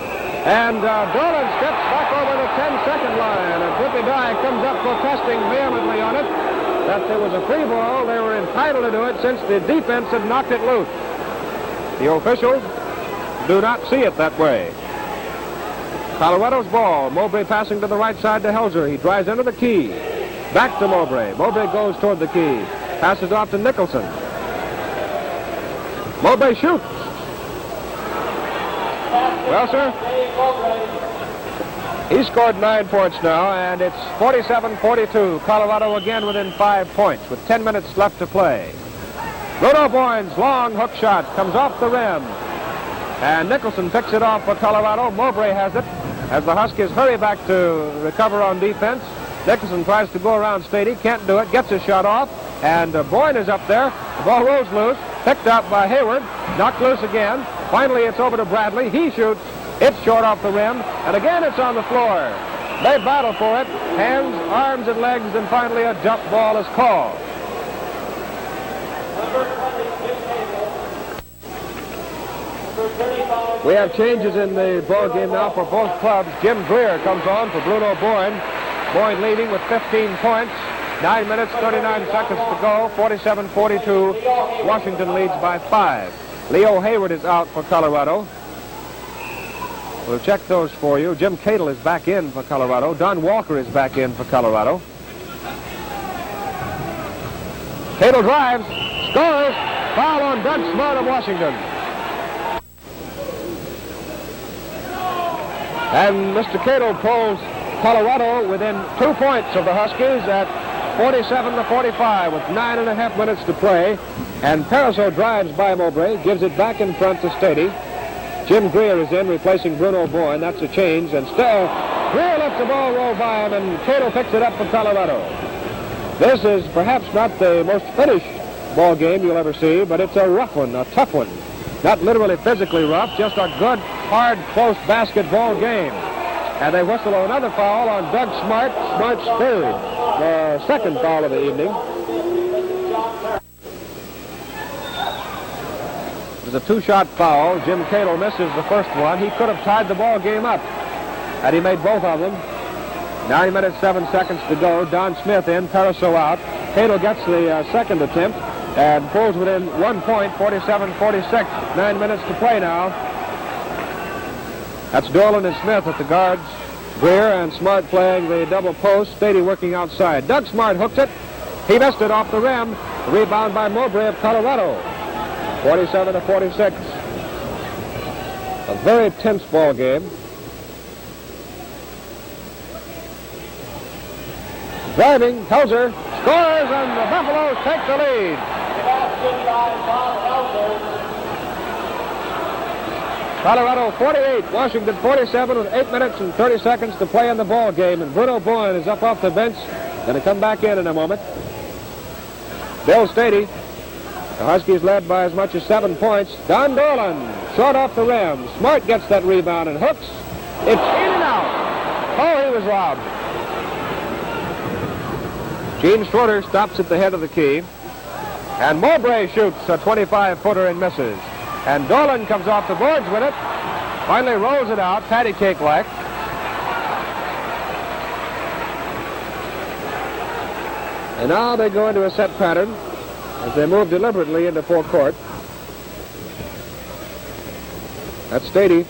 And Dolan steps back over the 10-second line, and Whippy Dye comes up protesting vehemently on it that there was a free ball. They were entitled to do it since the defense had knocked it loose. The officials do not see it that way. Colorado's ball. Mowbray passing to the right side to Helzer. He drives into the key. Back to Mowbray. Mowbray goes toward the key. Passes off to Nicholson. Mowbray shoots. Well, sir, he scored 9 points now, and it's 47-42. Colorado again within 5 points with 10 minutes left to play. Bruno Boyne's long hook shot comes off the rim, and Nicholson picks it off for Colorado. Mowbray has it as the Huskies hurry back to recover on defense. Nicholson tries to go around Stady, can't do it, gets his shot off, and Boyne is up there. The ball rolls loose, picked up by Hayward, knocked loose again. Finally, it's over to Bradley. He shoots. It's short off the rim, and again it's on the floor. They battle for it. Hands, arms, and legs, and finally a jump ball is called. We have changes in the ball game now for both clubs. Jim Greer comes on for Bruno Boyne. Boyne leading with 15 points. 9 minutes, 39 seconds to go. 47-42. Washington leads by 5. Leo Hayward is out for Colorado. We'll check those for you. Jim Cadle is back in for Colorado. Don Walker is back in for Colorado. Cadle drives, scores, foul on Doug Smart of Washington. And Mr. Cadle pulls Colorado within 2 points of the Huskies at 47-45 with 9.5 minutes to play. And Pariseau drives by Mowbray, gives it back in front to Stady. Jim Greer is in, replacing Bruno Boyne. That's a change. And still, Greer lets the ball roll by him, and Cadle picks it up for Colorado. This is perhaps not the most finished ball game you'll ever see, but it's a rough one, a tough one. Not literally physically rough, just a good, hard, close basketball game. And they whistle another foul on Doug Smart. Smart's third, the second foul of the evening. It was a two-shot foul. Jim Cadle misses the first one. He could have tied the ball game up had he made both of them. 9 minutes, 7 seconds to go. Don Smith in, Pariseau out. Cadle gets the second attempt and pulls within 1 point, 47-46. 9 minutes to play now. That's Dolan and Smith at the guards. Greer and Smart playing the double post. Stady working outside. Doug Smart hooks it. He missed it off the rim. Rebound by Mowbray of Colorado. 47-46. A very tense ball game. Driving, Helzer scores, and the Buffaloes take the lead. Colorado 48, Washington 47 with 8 minutes and 30 seconds to play in the ball game. And Bruno Boyne is up off the bench. Going to come back in a moment. Bill Stady. The Huskies led by as much as 7 points. Don Dolan, short off the rim. Smart gets that rebound and hooks. It's in and out. Oh, he was robbed. Gene Schroeder stops at the head of the key. And Mowbray shoots a 25-footer and misses. And Dolan comes off the boards with it. Finally rolls it out, patty cake-like. And now they go into a set pattern as they move deliberately into full court. That's Stady.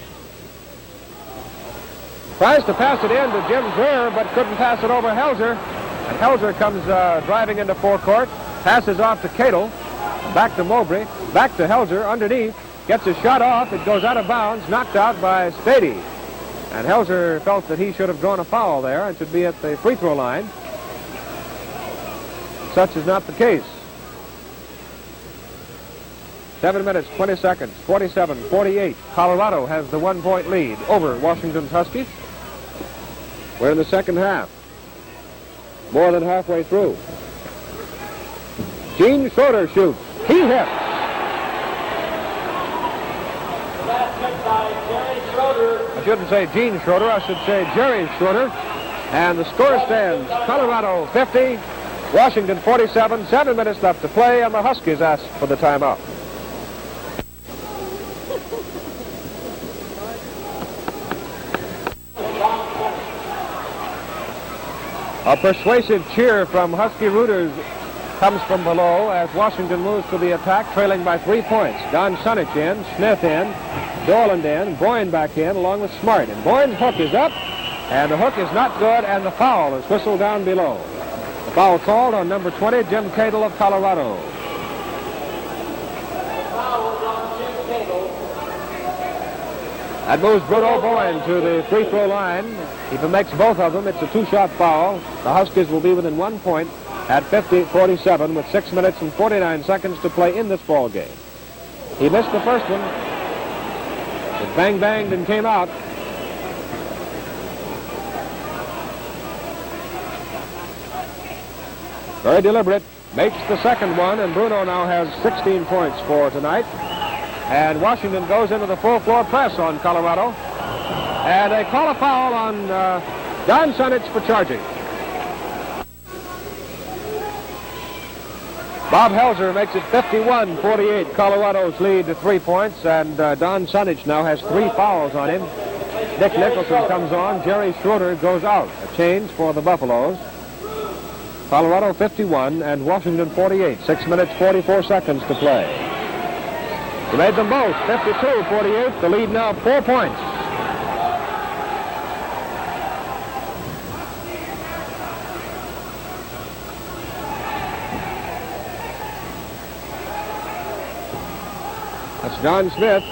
Tries to pass it in to Jim Greer, but couldn't pass it over Helzer. And Helzer comes driving into full court, passes off to Cadle, back to Mowbray, back to Helzer, underneath, gets his shot off, it goes out of bounds, knocked out by Stady. And Helzer felt that he should have drawn a foul there and should be at the free throw line. Such is not the case. 7 minutes, 20 seconds, 47-48. Colorado has the 1 point lead over Washington's Huskies. We're in the second half. More than halfway through. Gene Schroeder shoots. He hits. I shouldn't say Gene Schroeder, I should say Jerry Schroeder. And the score stands Colorado 50, Washington 47, 7 minutes left to play, and the Huskies ask for the timeout. A persuasive cheer from Husky rooters comes from below as Washington moves to the attack, trailing by 3 points. Don Sunich in, Smith in, Doland in, Boyne back in, along with Smart. And Boyne's hook is up, and the hook is not good, and the foul is whistled down below. The foul called on number 20, Jim Cadle of Colorado. That moves Bruno Boyne to the free throw line. If he makes both of them, it's a two-shot foul. The Huskies will be within 1 point at 50-47 with 6 minutes and 49 seconds to play in this ball game. He missed the first one. It bang-banged and came out. Very deliberate. Makes the second one, and Bruno now has 16 points for tonight. And Washington goes into the full-floor press on Colorado. And they call a foul on Don Sunich for charging. Bob Helzer makes it 51-48. Colorado's lead to 3 points, and Don Sunich now has 3 fouls on him. Dick Nicholson comes on. Jerry Schroeder goes out. A change for the Buffaloes. Colorado 51 and Washington 48. 6 minutes, 44 seconds to play. He made them both, 52-48. The lead now 4 points. That's John Smith.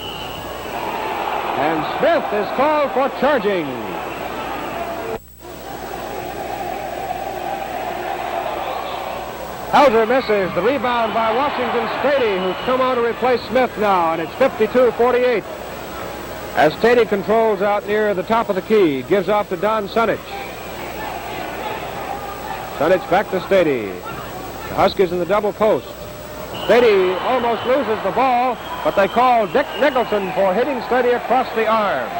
And Smith is called for charging. Helzer misses. The rebound by Washington Stady, who's come on to replace Smith now, and it's 52-48. As Stady controls out near the top of the key, gives off to Don Sunich. Sunich back to Stady. The Huskies in the double post. Stady almost loses the ball, but they call Dick Nicholson for hitting Stady across the arm.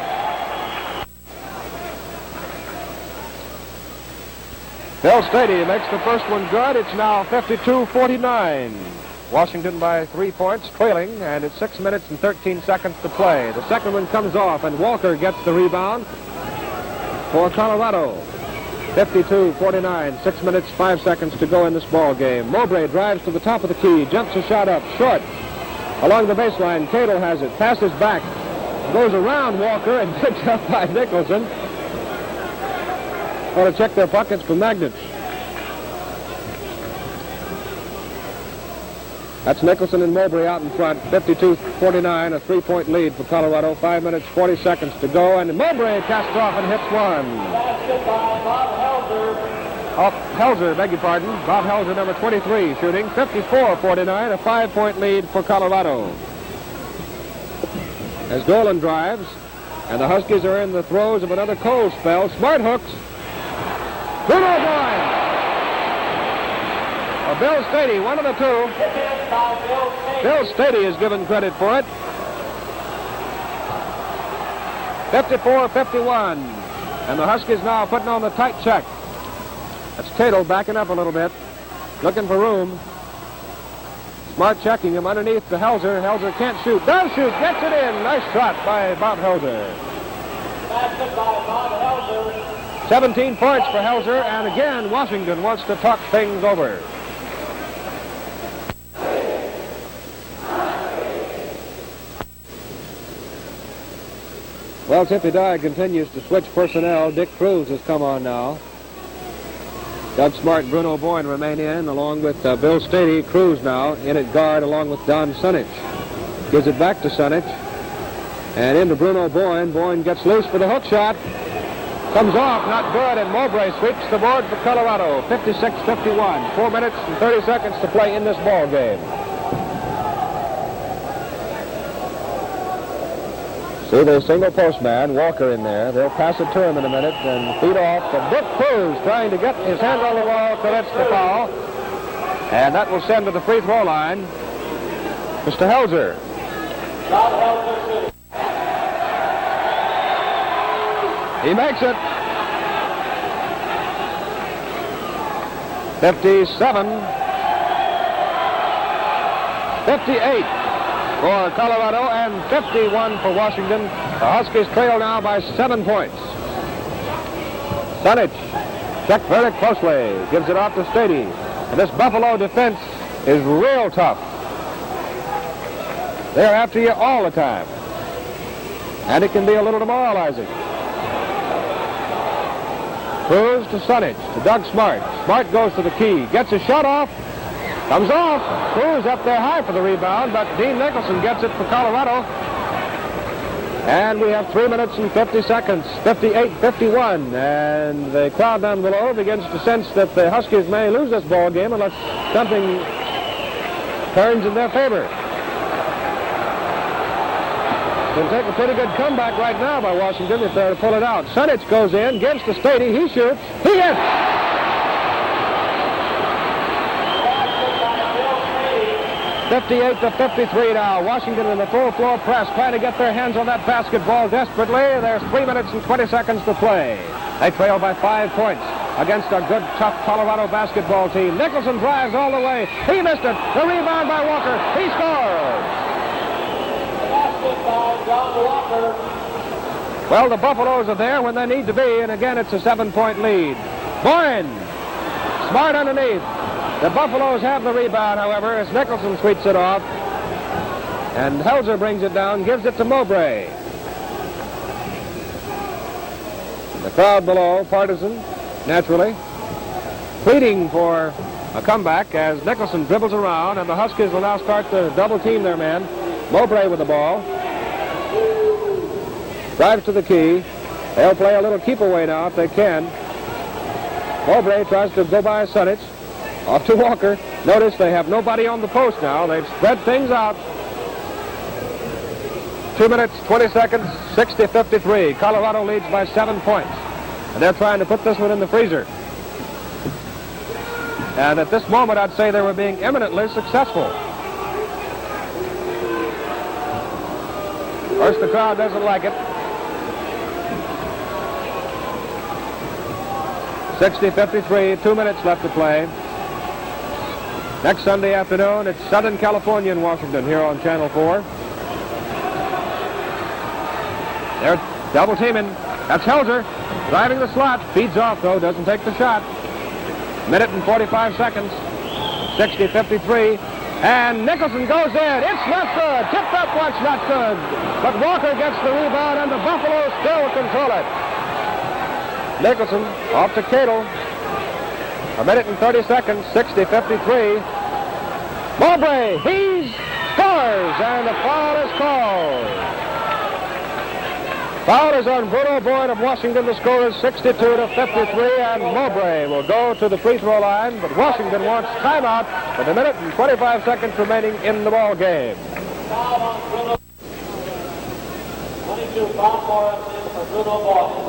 Bill Stady makes the first one good. It's now 52-49. Washington by 3 points, trailing, and it's 6 minutes and 13 seconds to play. The second one comes off, and Walker gets the rebound for Colorado. 52-49, 6 minutes, 5 seconds to go in this ball game. Mowbray drives to the top of the key, jumps a shot up, short. Along the baseline, Cadle has it, passes back, goes around Walker, and picked up by Nicholson. Want to check their pockets for magnets. That's Nicholson and Mowbray out in front. 52-49, a 3-point lead for Colorado. 5 minutes, 40 seconds to go. And Mowbray casts off and hits one. Basket by Bob Helzer. Helzer, beg your pardon. Bob Helzer, number 23, shooting. 54-49, a 5-point lead for Colorado. As Dolan drives, and the Huskies are in the throes of another cold spell. Smart hooks. Bruno Boyne. Bill Stady, one of the two. Bill Stady is given credit for it. 54-51. And the Huskies now putting on the tight check. That's Cadle backing up a little bit, looking for room. Smart checking him underneath to Helzer. Helzer can't shoot. Does shoot. Gets it in. Nice shot by Bob Helzer. Basket by Bob Helzer. 17 points for Helzer, and again, Washington wants to talk things over. Well, Tippy Dye continues to switch personnel. Dick Cruz has come on now. Doug Smart and Bruno Boyne remain in, along with Bill Stady. Cruz now in at guard, along with Don Sunich. Gives it back to Sunich. And into Bruno Boyne. Boyne gets loose for the hook shot. Comes off, not good, and Mowbray sweeps the board for Colorado. 56-51. 4 minutes and 30 seconds to play in this ball game. See the single postman, Walker, in there. They'll pass it to him in a minute and feed off to Dick Cruz, trying to get his hand on the wall, commits the foul. And that will send to the free throw line Mr. Helzer. Bob Helzer. He makes it. 57-58 for Colorado and 51 for Washington. The Huskies trail now by 7 points. Sunich checked very closely. Gives it off to Stady. And this Buffalo defense is real tough. They're after you all the time. And it can be a little demoralizing. Cruz to Sunich, to Doug Smart. Smart goes to the key, gets a shot off, comes off. Cruz up there high for the rebound, but Dean Nicholson gets it for Colorado. And we have 3 minutes and 50 seconds, 58-51. And the crowd down below begins to sense that the Huskies may lose this ball game unless something turns in their favor. It'll take a pretty good comeback right now by Washington if they're to pull it out. Sunich goes in, gives to Stady, he shoots, he hits! 58-53 now. Washington in the full floor press, trying to get their hands on that basketball desperately. There's 3 minutes and 20 seconds to play. They trail by 5 points against a good, tough Colorado basketball team. Nicholson drives all the way. He missed it. The rebound by Walker. He scores. Well, the Buffaloes are there when they need to be, and again, it's a 7-point lead. Boyne, Smart underneath. The Buffaloes have the rebound, however, as Nicholson sweeps it off. And Helzer brings it down, gives it to Mowbray. The crowd below, partisan, naturally, pleading for a comeback as Nicholson dribbles around, and the Huskies will now start to double-team their man. Mowbray with the ball. Drives to the key. They'll play a little keep away now if they can. Mowbray tries to go by Sunich. Off to Walker. Notice they have nobody on the post now. They've spread things out. 2 minutes, 20 seconds, 60-53. Colorado leads by 7 points. And they're trying to put this one in the freezer. And at this moment, I'd say they were being eminently successful. Of course, the crowd doesn't like it. 60-53, 2 minutes left to play. Next Sunday afternoon, it's Southern California and Washington here on Channel 4. They're double teaming. That's Helzer driving the slot. Feeds off, though, doesn't take the shot. Minute and 45 seconds. 60-53. And Nicholson goes in. It's not good. Tipped up once, not good. But Walker gets the rebound, and the Buffaloes still control it. Nicholson off to Cadle. A minute and 30 seconds, 60-53. Mowbray, he scores, and a foul is called. Foul is on Bruno Boyd of Washington. The score is 62-53, and Mowbray will go to the free throw line, but Washington wants timeout with a minute and 25 seconds remaining in the ball game. Foul on Bruno. 22 foul for Bruno Boyd.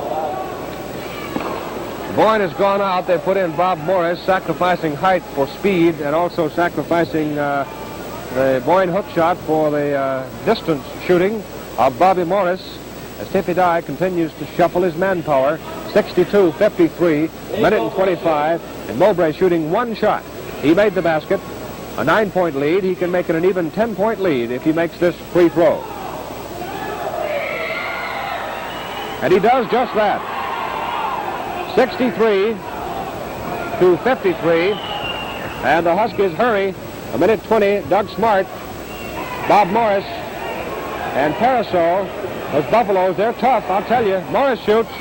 Boyne has gone out. They put in Bob Morris, sacrificing height for speed and also sacrificing the Boyne hook shot for the distance shooting of Bobby Morris as Tippy Dye continues to shuffle his manpower. 62-53, minute and 25, and Mowbray shooting one shot. He made the basket. A 9-point lead. He can make it an even 10-point lead if he makes this free throw. And he does just that. 63-53, and the Huskies hurry. A minute 20, Doug Smart, Bob Morris, and Parasol. Those Buffaloes, they're tough, I'll tell you. Morris shoots,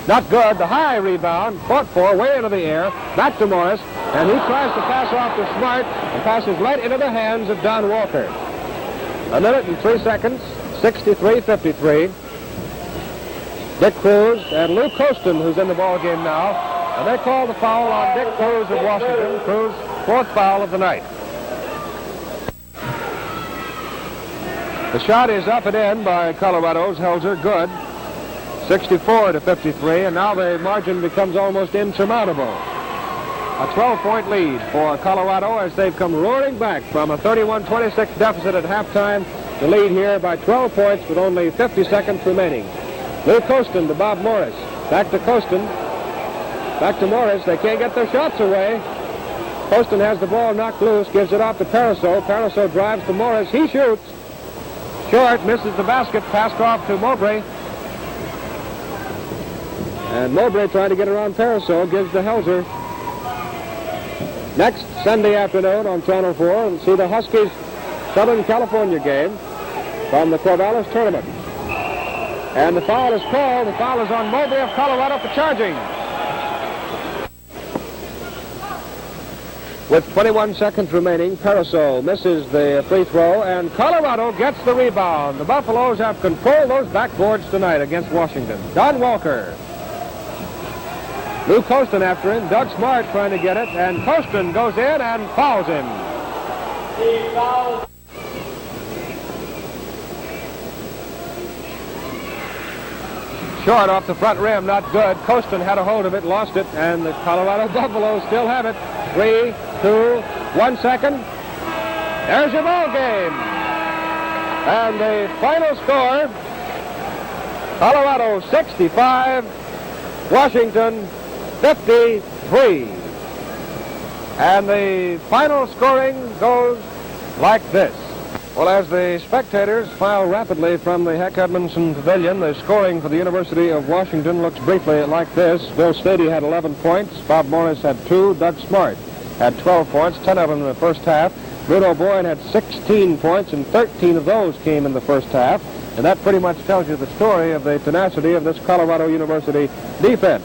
not good. The high rebound, fought for, way into the air. Back to Morris, and he tries to pass off to Smart, and passes right into the hands of Don Walker. A minute and 3 seconds, 63-53. Dick Cruz and Lou Costin, who's in the ball game now, and they call the foul on Dick Cruz of Washington. Cruz, 4th foul of the night. The shot is up and in by Colorado's Helzer, good. 64-53, and now the margin becomes almost insurmountable. A 12-point lead for Colorado as they've come roaring back from a 31-26 deficit at halftime to lead here by 12 points with only 50 seconds remaining. Lou Costin to Bob Morris. Back to Costin. Back to Morris. They can't get their shots away. Costin has the ball knocked loose, gives it off to Parasol. Parasol drives to Morris. He shoots. Short, misses the basket, passed off to Mowbray. And Mowbray trying to get around Parasol, gives to Helzer. Next Sunday afternoon on Channel 4, we'll see the Huskies Southern California game from the Corvallis tournament. And the foul is called. The foul is on Mowbray of Colorado for charging. With 21 seconds remaining, Parasol misses the free throw, and Colorado gets the rebound. The Buffaloes have controlled those backboards tonight against Washington. Don Walker. Lou Costin after him. Doug Smart trying to get it, and Costin goes in and fouls him. He fouls. Short off the front rim, not good. Costin had a hold of it, lost it, and the Colorado Buffaloes still have it. 3, 2, 1 second. There's your ball game. And the final score, Colorado 65, Washington 53. And the final scoring goes like this. Well, as the spectators file rapidly from the Edmundson Pavilion, the scoring for the University of Washington looks briefly like this. Bill Stady had 11 points. Bob Morris had 2. Doug Smart had 12 points, 10 of them in the first half. Rudo Boyd had 16 points, and 13 of those came in the first half. And that pretty much tells you the story of the tenacity of this Colorado University defense.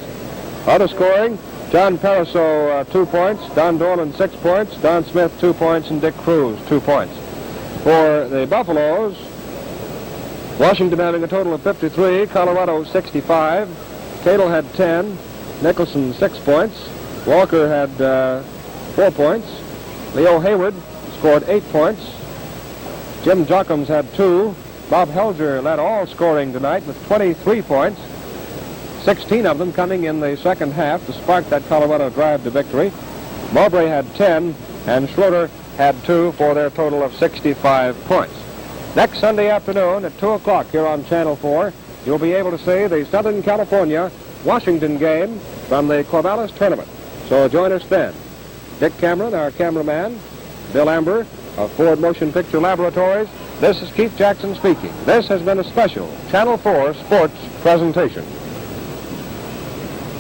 Other scoring, John Parasol 2 points, Don Dorland 6 points, Don Smith 2 points, and Dick Cruz 2 points. For the Buffaloes, Washington having a total of 53, Colorado 65. Cadle had 10, Nicholson 6 points, Walker had 4 points, Leo Hayward scored 8 points, Jim Jockums had 2, Bob Helzer led all scoring tonight with 23 points, 16 of them coming in the second half to spark that Colorado drive to victory. Mowbray had 10, and Schroeder had 2 for their total of 65 points. Next Sunday afternoon at 2 o'clock here on Channel 4, you'll be able to see the Southern California Washington game from the Corvallis tournament. So join us then. Dick Cameron, our cameraman, Bill Amber of Ford Motion Picture Laboratories. This is Keith Jackson speaking. This has been a special Channel 4 sports presentation.